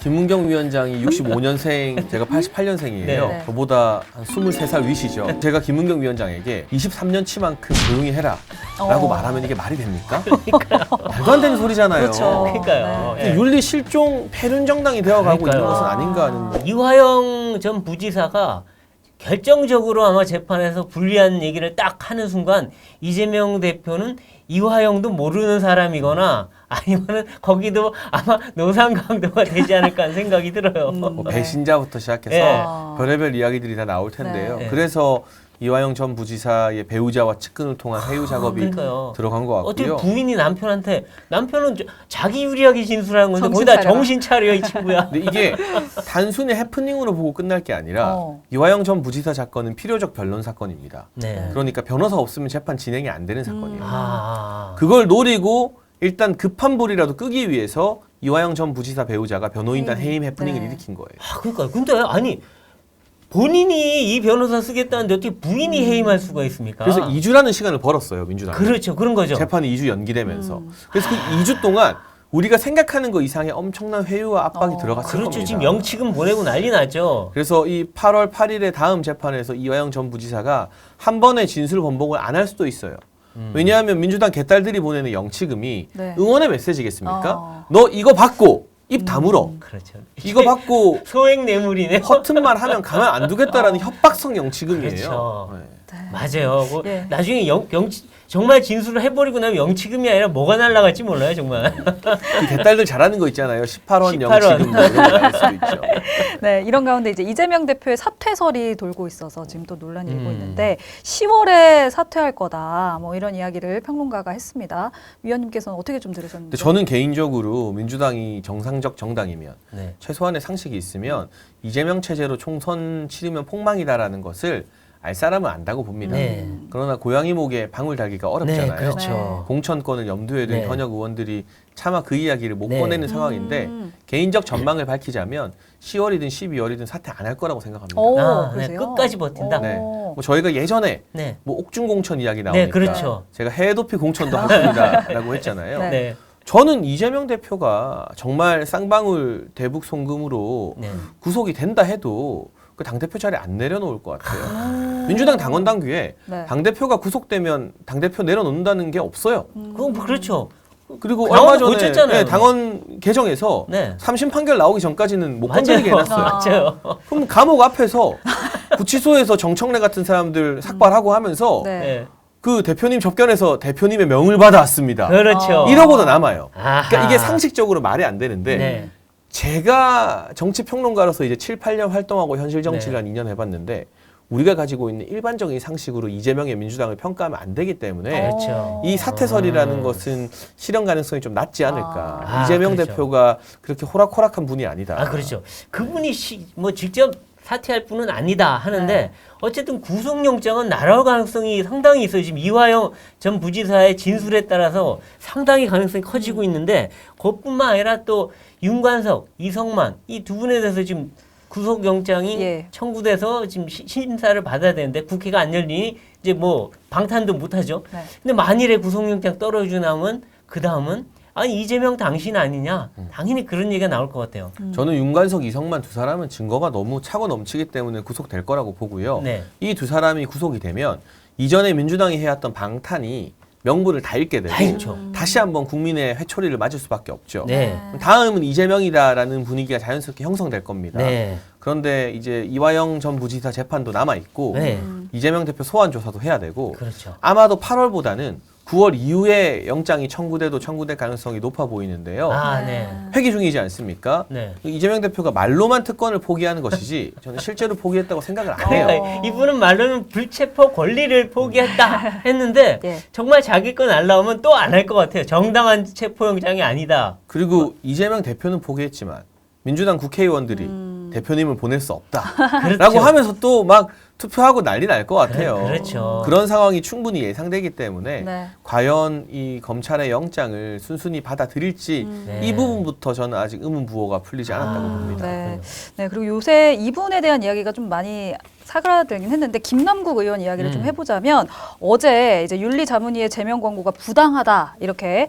김문경 위원장이 65년생, 제가 88년생이에요. 네. 저보다 한 23살 위시죠. 제가 김문경 위원장에게 23년치만큼 조용히 해라 라고 말하면 이게 말이 됩니까? 말도 안 되는 소리잖아요. 그렇죠. 그러니까요. 근데 윤리 실종 폐륜 정당이 되어가고 있는 그러니까요. 것은 아닌가 하는. 이화영 전 부지사가 결정적으로 아마 재판에서 불리한 얘기를 딱 하는 순간 이재명 대표는 이화영도 모르는 사람이거나 아니면은 거기도 아마 노상강도가 되지 않을까 하는 생각이 들어요. 뭐 배신자부터 시작해서 네. 별의별 이야기들이 다 나올 텐데요. 네. 그래서 이화영 전 부지사의 배우자와 측근을 통한 회유 작업이 그러니까요. 들어간 것 어떻게 같고요. 부인이 남편한테 남편은 자기 유리하게 진술하는 건데 정신 거기다 차려라. 정신 차려 이 친구야. 근데 이게 단순히 해프닝으로 보고 끝날 게 아니라 이화영 전 부지사 사건은 필요적 변론 사건입니다. 네. 그러니까 변호사 없으면 재판 진행이 안 되는 사건이에요. 아. 그걸 노리고 일단 급한 불이라도 끄기 위해서 이화영 전 부지사 배우자가 변호인단 해임 해프닝을 네. 일으킨 거예요. 그러니까 근데 아니 본인이 이 변호사 쓰겠다는데 어떻게 부인이 해임할 수가 있습니까? 그래서 2주라는 시간을 벌었어요, 민주당이. 그렇죠. 그런 거죠. 재판이 2주 연기되면서. 그래서 그 2주 동안 우리가 생각하는 거 이상의 엄청난 회유와 압박이 들어갔을 그렇죠. 겁니다. 지금 영치금 보내고 난리 났죠. 그래서 이 8월 8일의 다음 재판에서 이화영 전 부지사가 한 번의 진술 번복을 안 할 수도 있어요. 왜냐하면 민주당 개딸들이 보내는 영치금이 네. 응원의 메시지겠습니까? 너 이거 받고 입 다물어. 그렇죠. 이거 받고 소액 뇌물이네. 허튼 말 하면 가만 안 두겠다라는 협박성 영치금이에요. 그렇죠. 네. 맞아요. 뭐 예. 나중에 정말 진술을 해버리고 나면 영치금이 아니라 뭐가 날라갈지 몰라요, 정말. 이 개딸들 잘하는 거 있잖아요. 18원 18원. 영치금 뭐 이런 거 나올 수도 있죠. 네, 이런 가운데 이제 이재명 대표의 사퇴설이 돌고 있어서 지금 또 논란이 일고 음. 있는데 10월에 사퇴할 거다. 뭐 이런 이야기를 평론가가 했습니다. 위원님께서는 어떻게 좀 근데 들으셨는지? 저는 개인적으로 민주당이 정상적 정당이면 네. 최소한의 상식이 있으면 이재명 체제로 총선 치르면 폭망이다라는 것을 알 사람은 안다고 봅니다. 네. 그러나 고양이 목에 방울 달기가 네, 어렵잖아요. 그렇죠. 공천권을 염두에 둔 네. 현역 의원들이 차마 그 이야기를 못 네. 꺼내는 상황인데 개인적 전망을 밝히자면 10월이든 12월이든 사퇴 안 할 거라고 생각합니다. 오, 아, 네, 그러세요? 끝까지 버틴다. 네. 오. 뭐 저희가 예전에 네. 뭐 옥중 공천 이야기 나오니까 네, 그렇죠. 제가 해외 도피 공천도 할 겁니다라고 했잖아요. 네. 네. 저는 이재명 대표가 정말 쌍방울 대북 송금으로 네. 구속이 된다 해도 그 당대표 자리에 안 내려놓을 것 같아요. 민주당 당원 당규에 네. 당대표가 구속되면 당대표 내려놓는다는 게 없어요. 그건 뭐 그렇죠. 그리고 당원도 얼마 전에 고쳤잖아요. 당원 개정에서 네. 3심 판결 나오기 전까지는 못 건드리게 맞아요. 해놨어요. 맞아요. 그럼 감옥 앞에서 구치소에서 정청래 같은 사람들 삭발하고 하면서 네. 네. 그 대표님 접견에서 대표님의 명을 받아왔습니다. 그렇죠. 이러고도 남아요. 아하. 그러니까 이게 상식적으로 말이 안 되는데 네. 제가 정치 평론가로서 이제 7, 8년 활동하고 현실 정치를 네. 한 2년 해봤는데 우리가 가지고 있는 일반적인 상식으로 이재명의 민주당을 평가하면 안 되기 때문에 그렇죠. 이 사퇴설이라는 것은 실현 가능성이 좀 낮지 않을까. 아, 이재명 그렇죠. 대표가 그렇게 호락호락한 분이 아니다. 아, 그렇죠. 그분이 뭐 직접 사퇴할 분은 아니다 하는데 네. 어쨌든 구속영장은 날아올 가능성이 상당히 있어요. 지금 이화영 전 부지사의 진술에 따라서 상당히 가능성이 커지고 있는데 그것뿐만 아니라 또 윤관석, 이성만 이 두 분에 대해서 지금 구속영장이 예. 청구돼서 지금 심사를 받아야 되는데 국회가 안 열리니 이제 뭐 방탄도 못하죠. 네. 근데 만일에 구속영장 떨어지고 나면 그 다음은 아니 이재명 당신 아니냐 당연히 그런 얘기가 나올 것 같아요. 저는 윤관석, 이성만 두 사람은 증거가 너무 차고 넘치기 때문에 구속될 거라고 보고요. 네. 이 두 사람이 구속이 되면 이전에 민주당이 해왔던 방탄이 명분을 다 잃게 되고 다 잃죠. 다시 한번 국민의 회초리를 맞을 수밖에 없죠. 네. 다음은 이재명이다라는 분위기가 자연스럽게 형성될 겁니다. 네. 그런데 이제 이화영 전 부지사 재판도 남아 있고 네. 이재명 대표 소환 조사도 해야 되고 그렇죠. 아마도 8월보다는 9월 이후에 영장이 청구될 가능성이 높아 보이는데요. 아, 네. 회기 중이지 않습니까? 네. 이재명 대표가 말로만 특권을 포기하는 것이지 저는 실제로 포기했다고 생각을 안 해요. 그러니까 이분은 말로는 불체포 권리를 포기했다 했는데 예. 정말 자기 건 안 나오면 또 안 할 것 같아요. 정당한 체포영장이 아니다. 그리고 이재명 대표는 포기했지만 민주당 국회의원들이 대표님을 보낼 수 없다라고 그렇죠. 하면서 또 막 투표하고 난리 날 것 같아요. 그렇죠. 그런 상황이 충분히 예상되기 때문에 네. 과연 이 검찰의 영장을 순순히 받아들일지 네. 이 부분부터 저는 아직 의문부호가 풀리지 않았다고 봅니다. 네. 네. 그리고 요새 이분에 대한 이야기가 좀 많이 사그라들긴 했는데 김남국 의원 이야기를 좀 해보자면 어제 이제 윤리자문위의 제명 권고가 부당하다 이렇게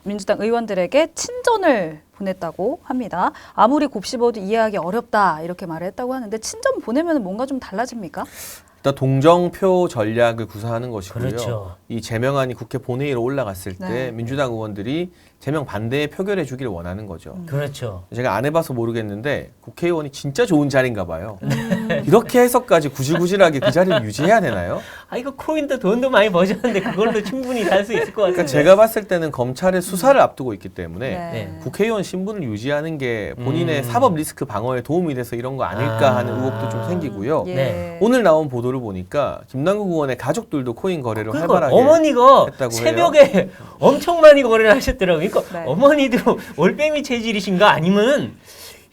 민주당 의원들에게 친전을 보냈다고 합니다. 아무리 곱씹어도 이해하기 어렵다 이렇게 말을 했다고 하는데 친전 보내면 뭔가 좀 달라집니까? 일단 동정표 전략을 구사하는 것이고요. 그렇죠. 이 제명안이 국회 본회의로 올라갔을 때 네. 민주당 의원들이 제명 반대에 표결해 주기를 원하는 거죠. 그렇죠. 제가 안 해봐서 모르겠는데 국회의원이 진짜 좋은 자리인가 봐요. 이렇게 해서까지 구질구질하게 그 자리를 유지해야 되나요? 아 이거 코인도 돈도 많이 버셨는데 그걸로 충분히 살 수 있을 것 같은데. 그러니까 제가 봤을 때는 검찰의 수사를 앞두고 있기 때문에 네. 국회의원 신분을 유지하는 게 본인의 사법 리스크 방어에 도움이 돼서 이런 거 아닐까 하는 의혹도 좀 생기고요. 예. 네. 오늘 나온 보도를 보니까 김남국 의원의 가족들도 코인 거래를 그러니까 활발하게 어머니가 했다고 새벽에 엄청 많이 거래를 하셨더라고요. 그러니까 네. 어머니도 올빼미 체질이신가 아니면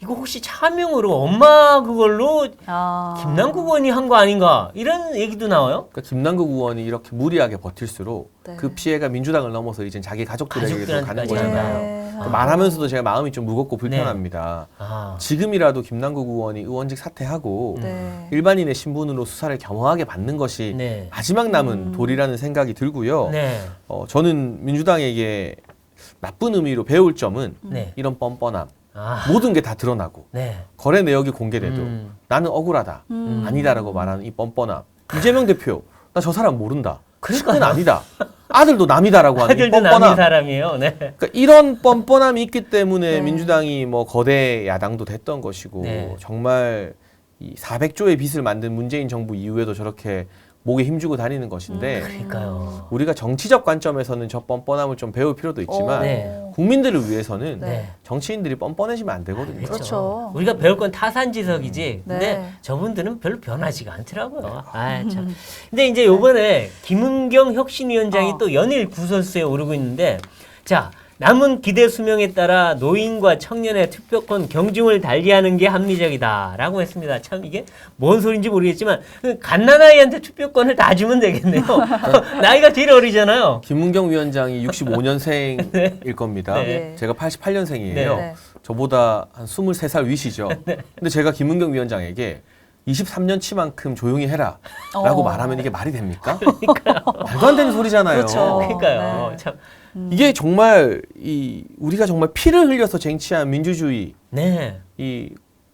이거 혹시 차명으로 엄마 그걸로 아. 김남국 의원이 한 거 아닌가 이런 얘기도 나와요. 그러니까 김남국 의원이 이렇게 무리하게 버틸수록 네. 그 피해가 민주당을 넘어서 이제 자기 가족들에게도 가는 가족들한테까지 거잖아요. 네. 말하면서도 제가 마음이 좀 무겁고 불편합니다. 아, 지금이라도 김남국 의원이 의원직 사퇴하고 네. 일반인의 신분으로 수사를 겸허하게 받는 것이 네. 마지막 남은 도리라는 생각이 들고요. 네, 저는 민주당에게 나쁜 의미로 배울 점은 네, 이런 뻔뻔함, 아, 모든 게 다 드러나고 네, 거래 내역이 공개돼도 음. 나는 억울하다, 아니다라고 말하는 이 뻔뻔함. 이재명 대표, 나 저 사람 모른다, 그러니까요. 식구는 아니다, 아들도 남이다라고 하는 이 아들도 남인 뻔뻔함. 사람이에요. 네, 그러니까 이런 뻔뻔함이 있기 때문에 네. 민주당이 뭐 거대 야당도 됐던 것이고 네. 정말 이 400조의 빚을 만든 문재인 정부 이후에도 저렇게 목에 힘주고 다니는 것인데 그러니까요. 우리가 정치적 관점에서는 저 뻔뻔함을 좀 배울 필요도 있지만 네. 국민들을 위해서는 네. 정치인들이 뻔뻔해지면 안 되거든요. 그렇죠. 우리가 배울 건 타산지석이지. 근데 네. 저분들은 별로 변하지가 않더라고요. 아, 참. 근데 이제 요번에 김은경 혁신위원장이 또 연일 구설수에 오르고 있는데, 자, 남은 기대 수명에 따라 노인과 청년의 투표권 경중을 달리하는 게 합리적이다라고 했습니다. 참 이게 뭔 소린지 모르겠지만 그 갓난아이한테 투표권을 다 주면 되겠네요. 나이가 제일 어리잖아요. 김은경 위원장이 65년생일 겁니다. 네. 제가 88년생이에요. 네. 저보다 한 23살 위시죠. 근데 제가 김은경 위원장에게 23년 치만큼 조용히 해라 라고 말하면 이게 말이 됩니까? 말도 안 되는 소리잖아요. 그렇죠. 그러니까요. 네. 참. 이게 정말 우리가 정말 피를 흘려서 쟁취한 민주주의, 네. 이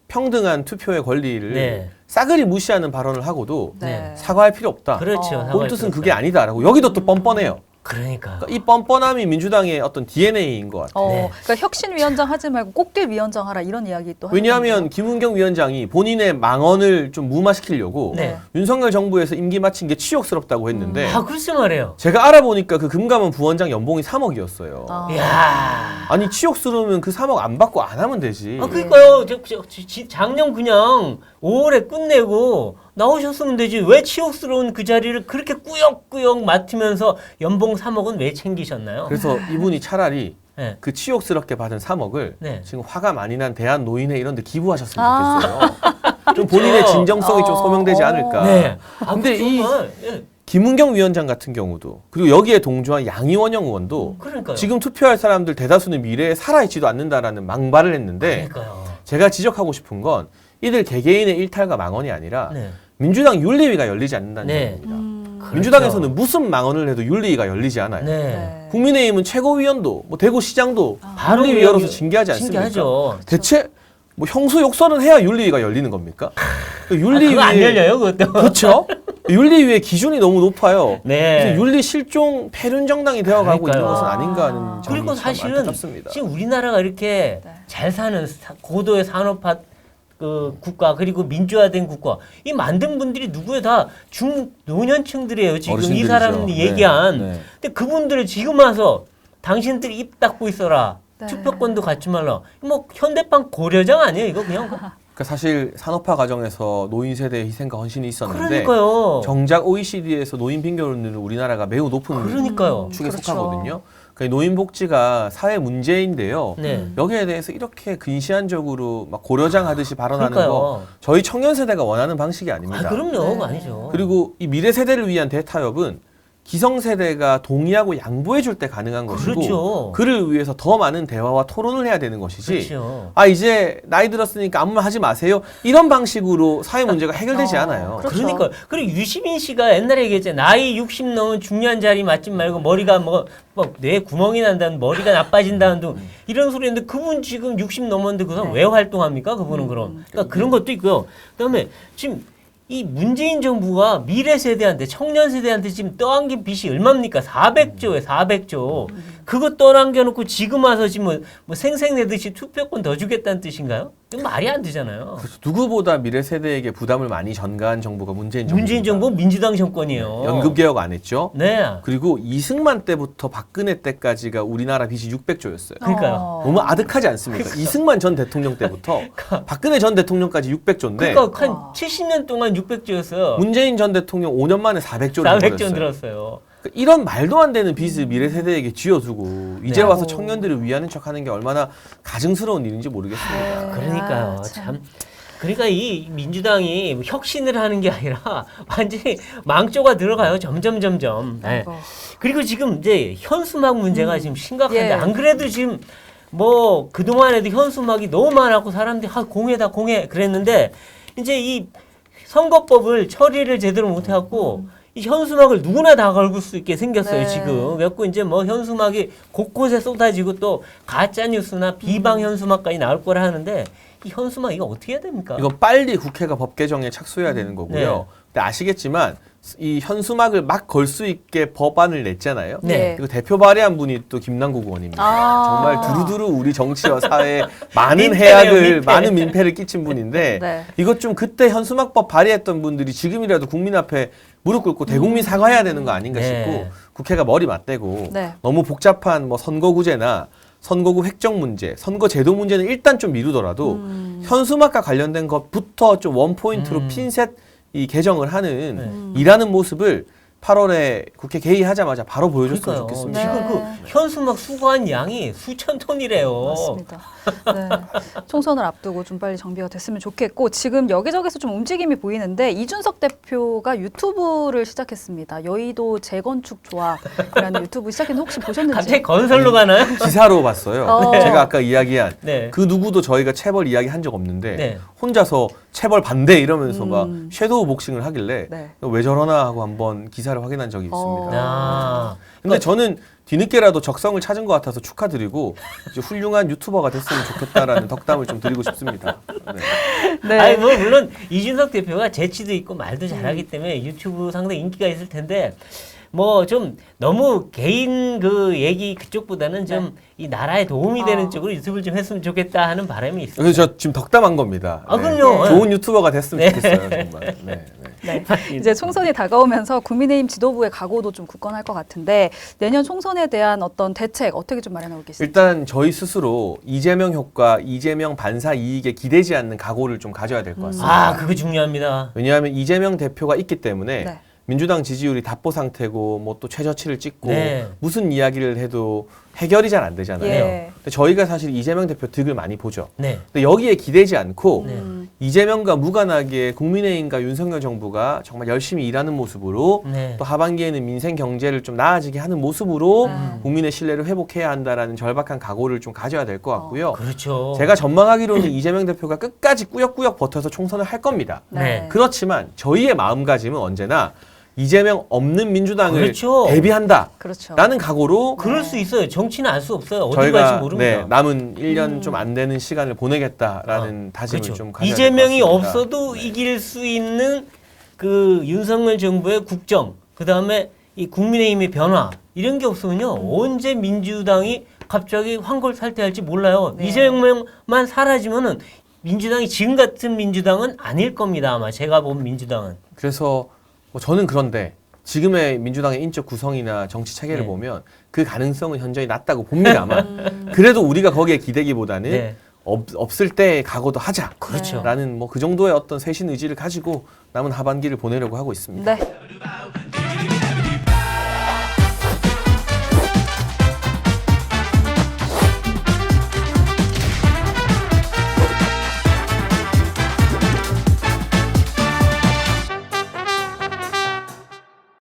평등한 투표의 권리를 네. 싸그리 무시하는 발언을 하고도 네. 사과할 필요 없다. 그렇죠. 본 뜻은 그게 아니다라고 여기도 또 뻔뻔해요. 그러니까. 그러니까 이 뻔뻔함이 민주당의 어떤 DNA인 것 같아요. 네. 그러니까 혁신위원장 하지 말고 꽃길 위원장 하라 이런 이야기 또 하는 왜냐하면 김은경 위원장이 본인의 망언을 좀 무마시키려고 네. 윤석열 정부에서 임기 마친 게 치욕스럽다고 했는데 아, 글쎄 말이에요. 제가 알아보니까 그 금감원 부원장 연봉이 3억이었어요. 아. 이야. 아니 치욕스러우면 그 3억 안 받고 안 하면 되지. 아, 그러니까요. 작년 그냥 5월에 끝내고 나오셨으면 되지. 왜 치욕스러운 그 자리를 그렇게 꾸역꾸역 맡으면서 연봉 3억은 왜 챙기셨나요? 그래서 이분이 차라리 네. 그 치욕스럽게 받은 3억을 네. 지금 화가 많이 난 대한 노인회 이런 데 기부하셨으면 아. 좋겠어요. 좀 본인의 진정성이 좀 소명되지 않을까. 네. 아, 근데 이 정말, 예. 김은경 위원장 같은 경우도 그리고 여기에 동조한 양이원영 의원도 그러니까요. 지금 투표할 사람들 대다수는 미래에 살아있지도 않는다라는 망발을 했는데 그러니까요. 제가 지적하고 싶은 건 이들 개개인의 일탈과 망언이 아니라 네. 민주당 윤리위가 열리지 않는다는 네. 점입니다. 그렇죠. 민주당에서는 무슨 망언을 해도 윤리위가 열리지 않아요. 네. 네. 국민의힘은 최고위원도 뭐 대구시장도 바로 윤리위 열어서 여기 징계하지 않습니까? 징계하죠. 대체 뭐 형수 욕설은 해야 윤리위가 열리는 겁니까? 아, 그거 안 열려요, 그것도. 그렇죠. 윤리위의 기준이 너무 높아요. 네. 그래서 윤리 실종 폐륜 정당이 되어가고 있는 그러니까요. 것은 아닌가 하는 점이 그리고 참 사실은 안타깝습니다. 지금 우리나라가 이렇게 네. 잘 사는 고도의 산업화 그 국가 그리고 민주화된 국가 이 만든 분들이 누구에 다 중노년층들이에요. 지금 이 어르신들이죠. 사람이 네. 얘기한. 네. 근데 그분들을 지금 와서 당신들이 입 닫고 있어라. 네. 투표권도 갖지 말라. 뭐 현대판 고려장 아니에요, 이거 그냥. 그러니까 사실 산업화 과정에서 노인 세대의 희생과 헌신이 있었는데 그러니까요. 정작 OECD에서 노인 빈곤율은 우리나라가 매우 높은 그러니까요. 축에 그렇죠. 속하거든요. 그러니까 노인 복지가 사회 문제인데요. 네. 여기에 대해서 이렇게 근시안적으로 막 고려장 하듯이 발언하는 거 그러니까요. 저희 청년 세대가 원하는 방식이 아닙니다. 아, 그럼요. 네. 아니죠. 그리고 이 미래 세대를 위한 대타협은 기성세대가 동의하고 양보해 줄 때 가능한 것이고 그렇죠. 그를 위해서 더 많은 대화와 토론을 해야 되는 것이지 그렇죠. 아 이제 나이 들었으니까 아무 말 하지 마세요 이런 방식으로 사회 문제가 해결되지 않아요. 그렇죠. 그러니까 그리고 유시민 씨가 옛날에 얘기했잖아요. 나이 60 넘은 중요한 자리 맞지 말고 머리가 뇌 구멍이 난다는 머리가 나빠진다는 등 이런 소리 했는데 그분 지금 60 넘었는데 그 사람 왜 활동합니까? 그분은 그럼. 그러니까 그런 것도 있고요. 그다음에 지금 이 문재인 정부가 미래 세대한테 청년 세대한테 지금 떠안긴 빚이 얼마입니까? 400조에 400조. 그거 떠안겨놓고 지금 와서 지금 뭐 생색내듯이 투표권 더 주겠다는 뜻인가요? 이건 말이 안 되잖아요. 그래서 누구보다 미래 세대에게 부담을 많이 전가한 정부가 문재인 정부. 문재인 정부 민주당 정권이에요. 연금 개혁 안 했죠. 네. 그리고 이승만 때부터 박근혜 때까지가 우리나라 빚이 600조였어요. 그러니까요. 너무 아득하지 않습니까? 이승만 전 대통령 때부터 박근혜 전 대통령까지 600조인데 그러니까 한 70년 동안 600조였어요. 문재인 전 대통령 5년 만에 400조를 400조 벌였어요. 들었어요. 그러니까 이런 말도 안 되는 빚을 미래 세대에게 쥐어주고 이제 네. 와서 청년들을 위하는 척하는 게 얼마나 가증스러운 일인지 모르겠습니다. 네. 그러니까요. 아, 참. 그러니까 이 민주당이 뭐 혁신을 하는 게 아니라 완전히 망조가 들어가요. 점점. 네. 아이고. 그리고 지금 이제 현수막 문제가 지금 심각한데 예. 안 그래도 지금 뭐 그동안에도 현수막이 너무 많았고 사람들이 공해다 공해 그랬는데 이제 이 선거법을 처리를 제대로 못 해갖고 이 현수막을 누구나 다 걸을 수 있게 생겼어요. 네. 지금 그래갖고 이제 뭐 현수막이 곳곳에 쏟아지고 또 가짜 뉴스나 비방 현수막까지 나올 거라 하는데 이 현수막 이거 어떻게 해야 됩니까? 이거 빨리 국회가 법 개정에 착수해야 되는 거고요. 네. 근데 아시겠지만 이 현수막을 막 걸 수 있게 법안을 냈잖아요. 네. 이거 대표 발의한 분이 또 김남국 의원입니다. 아. 정말 두루두루 우리 정치와 사회에 많은 민폐네요, 해악을 민폐. 많은 민폐를 끼친 분인데 네. 이것 좀 그때 현수막법 발의했던 분들이 지금이라도 국민 앞에 무릎 꿇고 대국민 사과해야 되는 거 아닌가 네. 싶고 국회가 머리 맞대고 네. 너무 복잡한 뭐 선거구제나 선거구 획정 문제, 선거제도 문제는 일단 좀 미루더라도 현수막과 관련된 것부터 좀 원포인트로 핀셋 이 개정을 하는 일하는 모습을 8월에 국회 개의하자마자 바로 보여줬으면 그러니까요. 좋겠습니다. 네. 지금 그 현수막 수거한 양이 수천 톤이래요. 맞습니다. 네. 총선을 앞두고 좀 빨리 정비가 됐으면 좋겠고 지금 여기저기서 좀 움직임이 보이는데 이준석 대표가 유튜브를 시작했습니다. 여의도 재건축 조합이라는 유튜브 시작했는데 혹시 보셨는지? 갑자기 건설로 가나요? 기사로 봤어요. 어. 제가 아까 이야기한 네. 그 누구도 저희가 체벌 이야기 한 적 없는데 네. 혼자서 체벌 반대 이러면서 막 섀도우 복싱을 하길래 네. 왜 저러나 하고 한번 기사를 확인한 적이 있습니다. 아. 근데 저는 뒤늦게라도 적성을 찾은 것 같아서 축하드리고 이제 훌륭한 유튜버가 됐으면 좋겠다라는 덕담을 좀 드리고 싶습니다. 네. 네. 아니 뭐 물론 이준석 대표가 재치도 있고 말도 잘하기 때문에 유튜브 상당히 인기가 있을 텐데 뭐 좀 너무 개인 그 얘기 그쪽보다는 좀 이 나라에 도움이 되는 쪽으로 유튜브를 좀 했으면 좋겠다 하는 바람이 있어요. 그래서 저 지금 덕담한 겁니다. 아, 네. 그럼요. 좋은 유튜버가 됐으면 네. 좋겠어요, 정말. 네, 네. 네. 이제 총선이 다가오면서 국민의힘 지도부의 각오도 좀 굳건할 것 같은데 내년 총선에 대한 어떤 대책 어떻게 좀 마련하고 계십니까? 일단 저희 스스로 이재명 효과, 이재명 반사 이익에 기대지 않는 각오를 좀 가져야 될 것 같습니다. 아 그거 중요합니다. 왜냐하면 이재명 대표가 있기 때문에 네. 민주당 지지율이 답보 상태고 뭐 또 최저치를 찍고 네. 무슨 이야기를 해도 해결이 잘 안 되잖아요. 예. 근데 저희가 사실 이재명 대표 득을 많이 보죠. 네. 근데 여기에 기대지 않고 네. 이재명과 무관하게 국민의힘과 윤석열 정부가 정말 열심히 일하는 모습으로 네. 또 하반기에는 민생 경제를 좀 나아지게 하는 모습으로 네. 국민의 신뢰를 회복해야 한다라는 절박한 각오를 좀 가져야 될 것 같고요. 그렇죠. 제가 전망하기로는 이재명 대표가 끝까지 꾸역꾸역 버텨서 총선을 할 겁니다. 네. 그렇지만 저희의 마음가짐은 언제나 이재명 없는 민주당을 그렇죠. 대비한다라는 그렇죠. 각오로 그럴 수 있어요. 정치는 알 수 없어요. 어디 갈지 저희가 모릅니다. 남은 1년 좀 안 되는 시간을 보내겠다라는 다짐을 그렇죠. 좀 가져야 이재명이 될것 같습니다. 없어도 이길 수 있는 그 윤석열 정부의 국정, 그 다음에 이 국민의힘의 변화 이런 게 없으면요 언제 민주당이 갑자기 환골탈태할지 몰라요. 네. 이재명만 사라지면은 민주당이 지금 같은 민주당은 아닐 겁니다. 아마 제가 본 민주당은. 그래서 뭐 저는 그런데 지금의 민주당의 인적 구성이나 정치 체계를 네. 보면 그 가능성은 현저히 낮다고 봅니다만 그래도 우리가 거기에 기대기보다는 네. 없을 때 각오도 하자. 그렇죠. 라는 뭐 그 정도의 어떤 쇄신 의지를 가지고 남은 하반기를 보내려고 하고 있습니다. 네.